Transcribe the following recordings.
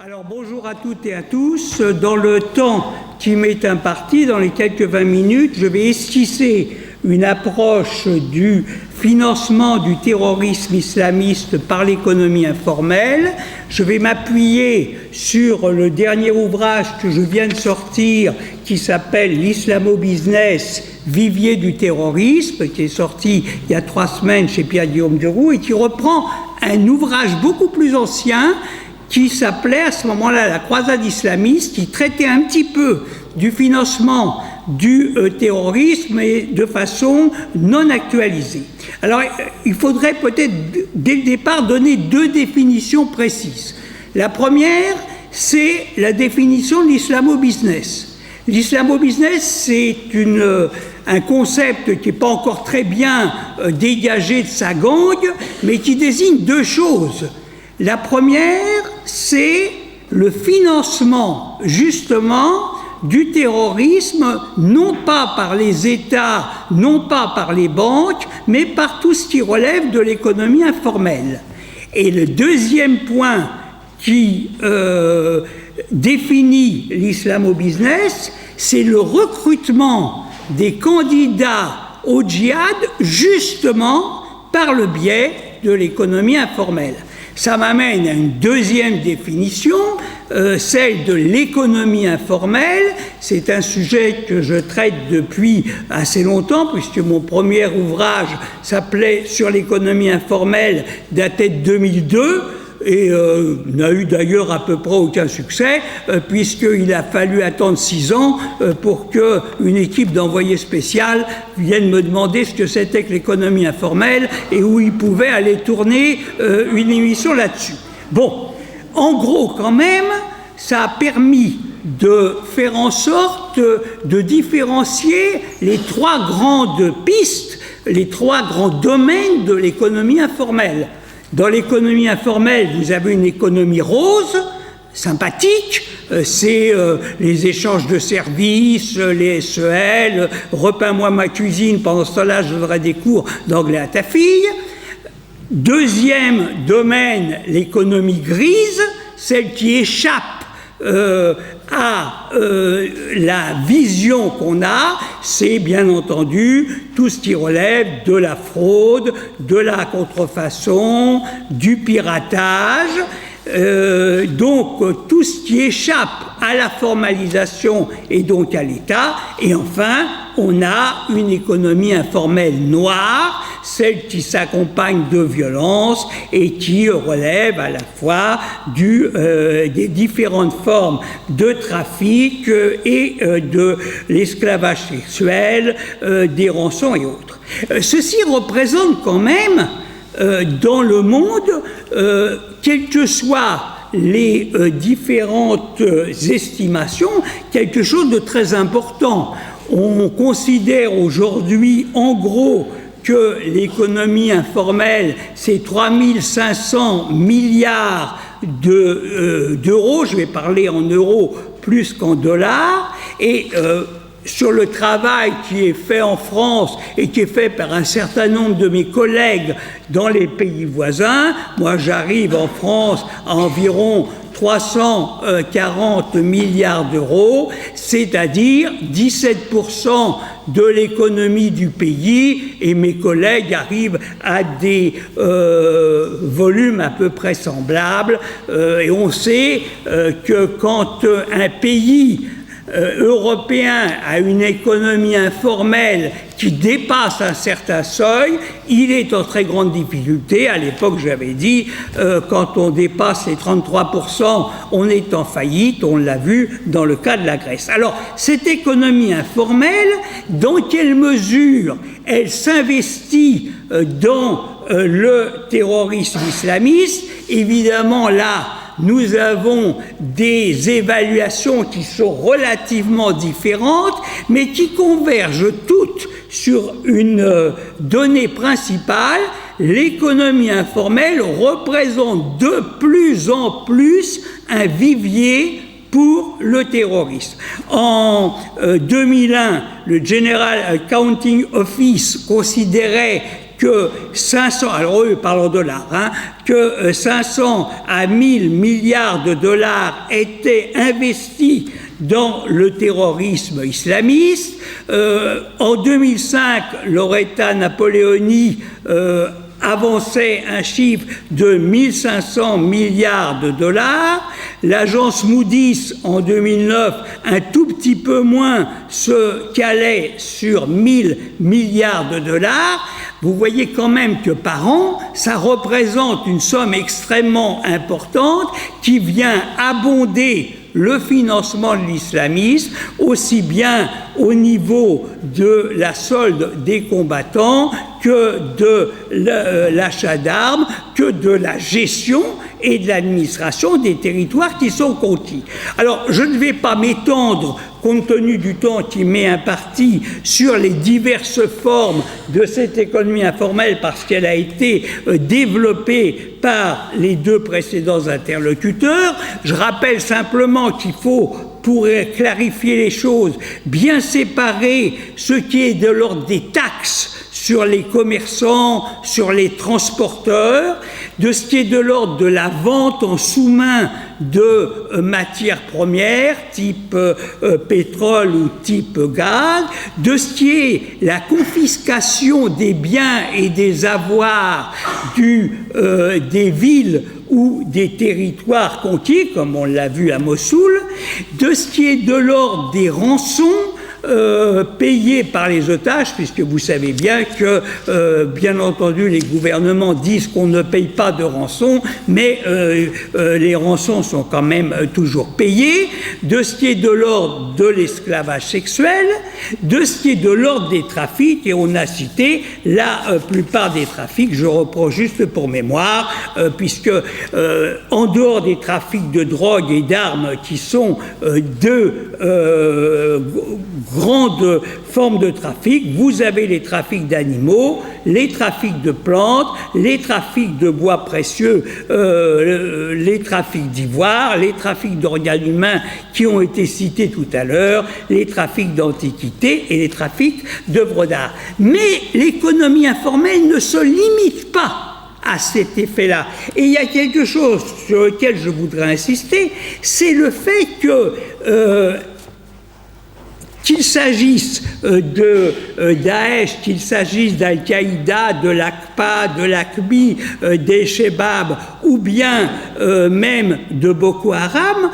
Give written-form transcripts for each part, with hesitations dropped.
Alors bonjour à toutes et à tous. Dans le temps qui m'est imparti, dans les quelques 20 minutes, je vais esquisser une approche du financement du terrorisme islamiste par l'économie informelle. Je vais m'appuyer sur le dernier ouvrage que je viens de sortir qui s'appelle l'Islamo-Business, vivier du terrorisme, qui est sorti il y a 3 semaines chez Pierre-Guillaume Duroux et qui reprend un ouvrage beaucoup plus ancien qui s'appelait à ce moment-là la croisade islamiste, qui traitait un petit peu du financement du terrorisme et de façon non actualisée. Alors, il faudrait peut-être dès le départ donner 2 définitions précises. La première, c'est la définition de l'islamo-business. L'islamo-business, c'est un concept qui n'est pas encore très bien dégagé de sa gangue, mais qui désigne 2 choses. La première, c'est le financement, justement, du terrorisme, non pas par les États, non pas par les banques, mais par tout ce qui relève de l'économie informelle. Et le deuxième point qui définit l'islamo-business, c'est le recrutement des candidats au djihad, justement, par le biais de l'économie informelle. Ça m'amène à une deuxième définition, celle de l'économie informelle. C'est un sujet que je traite depuis assez longtemps, puisque mon premier ouvrage s'appelait « Sur l'économie informelle », daté de 2002, et n'a eu d'ailleurs à peu près aucun succès, puisqu'il a fallu attendre 6 ans pour qu'une équipe d'envoyés spéciaux vienne me demander ce que c'était que l'économie informelle et où ils pouvaient aller tourner une émission là-dessus. Bon, en gros quand même, ça a permis de faire en sorte de différencier les 3 grandes pistes, les 3 grands domaines de l'économie informelle. Dans l'économie informelle, vous avez une économie rose, sympathique, c'est les échanges de services, les SEL, repeins-moi ma cuisine, pendant ce temps-là, je donnerai des cours d'anglais à ta fille. Deuxième domaine, l'économie grise, celle qui échappe à la vision qu'on a, c'est bien entendu tout ce qui relève de la fraude, de la contrefaçon, du piratage, donc tout ce qui échappe à la formalisation et donc à l'État. Et enfin, on a une économie informelle noire, celle qui s'accompagne de violence et qui relève à la fois des différentes formes de trafic et de l'esclavage sexuel, des rançons et autres. Ceci représente quand même dans le monde, quelles que soient les différentes estimations, quelque chose de très important. On considère aujourd'hui, en gros, que l'économie informelle, c'est 3500 milliards d'euros, je vais parler en euros plus qu'en dollars, et sur le travail qui est fait en France et qui est fait par un certain nombre de mes collègues dans les pays voisins, moi j'arrive en France à environ 340 milliards d'euros, c'est-à-dire 17% de l'économie du pays, et mes collègues arrivent à des volumes à peu près semblables, et on sait que quand un pays européen a une économie informelle qui dépasse un certain seuil, il est en très grande difficulté. À l'époque, j'avais dit, quand on dépasse les 33%, on est en faillite, on l'a vu dans le cas de la Grèce. Alors, cette économie informelle, dans quelle mesure elle s'investit dans le terrorisme islamiste? Évidemment, là, nous avons des évaluations qui sont relativement différentes, mais qui convergent toutes sur une donnée principale. L'économie informelle représente de plus en plus un vivier pour le terrorisme. En 2001, le General Accounting Office considérait que 500, alors eux parlent en dollars, que 500 à 1000 milliards de dollars étaient investis dans le terrorisme islamiste. En 2005, Loretta Napoleoni avançait un chiffre de 1500 milliards de dollars. L'agence Moody's, en 2009, un tout petit peu moins, se calait sur 1000 milliards de dollars. Vous voyez quand même que par an, ça représente une somme extrêmement importante qui vient abonder le financement de l'islamisme, aussi bien au niveau de la solde des combattants que de l'achat d'armes, que de la gestion et de l'administration des territoires qui sont conquis. Alors, je ne vais pas m'étendre, compte tenu du temps qui m'est imparti, sur les diverses formes de cette économie informelle parce qu'elle a été développée par les deux précédents interlocuteurs. Je rappelle simplement qu'il faut, pour clarifier les choses, bien séparer ce qui est de l'ordre des taxes sur les commerçants, sur les transporteurs, de ce qui est de l'ordre de la vente en sous-main de matières premières, type pétrole ou type gaz, de ce qui est la confiscation des biens et des avoirs des villes ou des territoires conquis, comme on l'a vu à Mossoul, de ce qui est de l'ordre des rançons payés par les otages, puisque vous savez bien que, bien entendu, les gouvernements disent qu'on ne paye pas de rançon, mais les rançons sont quand même toujours payées, de ce qui est de l'ordre de l'esclavage sexuel, de ce qui est de l'ordre des trafics, et on a cité la plupart des trafics, je reprends juste pour mémoire, puisque en dehors des trafics de drogue et d'armes qui sont deux grandes formes de trafic, vous avez les trafics d'animaux, les trafics de plantes, les trafics de bois précieux, les trafics d'ivoire, les trafics d'organes humains qui ont été cités tout à l'heure, les trafics d'antiquités et les trafics d'œuvres d'art. Mais l'économie informelle ne se limite pas à cet effet-là. Et il y a quelque chose sur lequel je voudrais insister, c'est le fait que qu'il s'agisse de Daesh, qu'il s'agisse d'Al-Qaïda, de l'AQPA, de l'AQMI, des Shebab ou bien même de Boko Haram,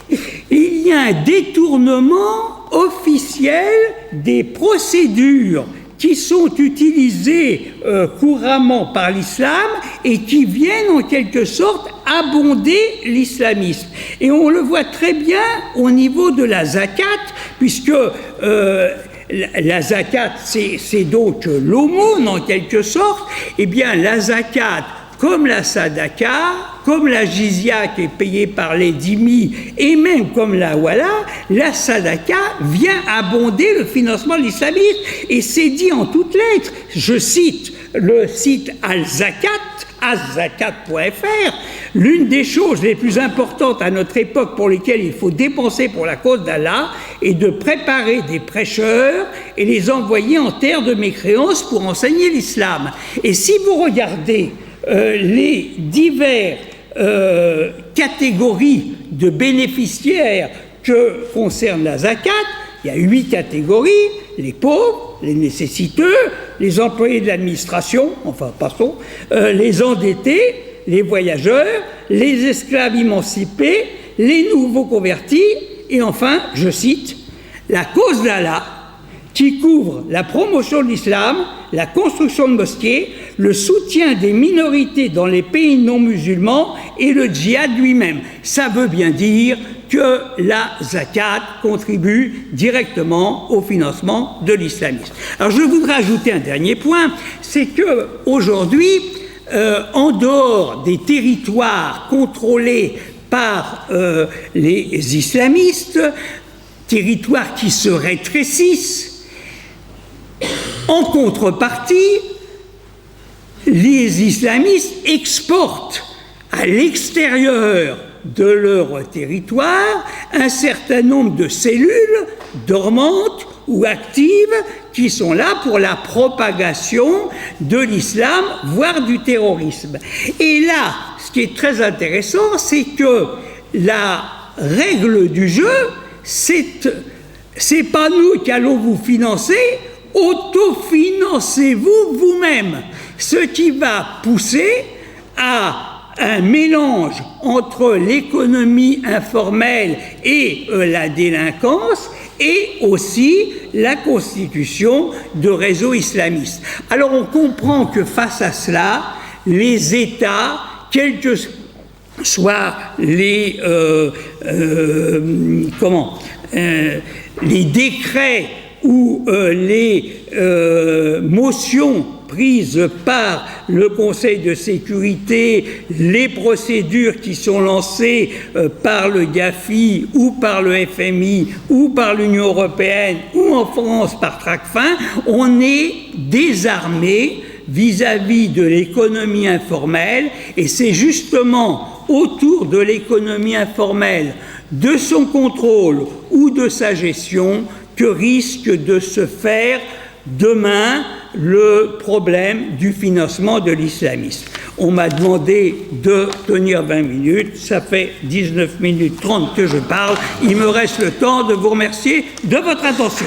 il y a un détournement officiel des procédures qui sont utilisées couramment par l'islam et qui viennent en quelque sorte abonder l'islamisme. Et on le voit très bien au niveau de la zakat, puisque la zakat, c'est donc l'aumône en quelque sorte. Eh bien, la zakat, comme la sadaka, comme la jizya qui est payée par les dhimmis, et même comme la wala, la sadaka vient abonder le financement de l'islamisme. Et c'est dit en toutes lettres. Je cite le site Al-Zakat, azzakat.fr, l'une des choses les plus importantes à notre époque pour lesquelles il faut dépenser pour la cause d'Allah est de préparer des prêcheurs et les envoyer en terre de mécréance pour enseigner l'islam. Et si vous regardez les divers catégories de bénéficiaires que concerne la zakat, il y a 8 catégories: les pauvres, les nécessiteux, les employés de l'administration, enfin passons, les endettés, les voyageurs, les esclaves émancipés, les nouveaux convertis, et enfin, je cite, la cause d'Allah, qui couvre la promotion de l'islam, la construction de mosquées, le soutien des minorités dans les pays non musulmans et le djihad lui-même. Ça veut bien dire que la zakat contribue directement au financement de l'islamisme. Alors je voudrais ajouter un dernier point, c'est que aujourd'hui, en dehors des territoires contrôlés par les islamistes, territoires qui se rétrécissent, en contrepartie, les islamistes exportent à l'extérieur de leur territoire un certain nombre de cellules dormantes ou actives qui sont là pour la propagation de l'islam, voire du terrorisme. Et là, ce qui est très intéressant, c'est que la règle du jeu, c'est pas nous qui allons vous financer, autofinancez-vous vous-même. Ce qui va pousser à un mélange entre l'économie informelle et la délinquance, et aussi la constitution de réseaux islamistes. Alors on comprend que face à cela, les États, quels que soient les décrets ou les motions prises par le Conseil de sécurité, les procédures qui sont lancées par le GAFI ou par le FMI ou par l'Union européenne ou en France par Tracfin, on est désarmé vis-à-vis de l'économie informelle, et c'est justement autour de l'économie informelle, de son contrôle ou de sa gestion que risque de se faire demain le problème du financement de l'islamisme. On m'a demandé de tenir 20 minutes, ça fait 19 minutes 30 que je parle, il me reste le temps de vous remercier de votre attention.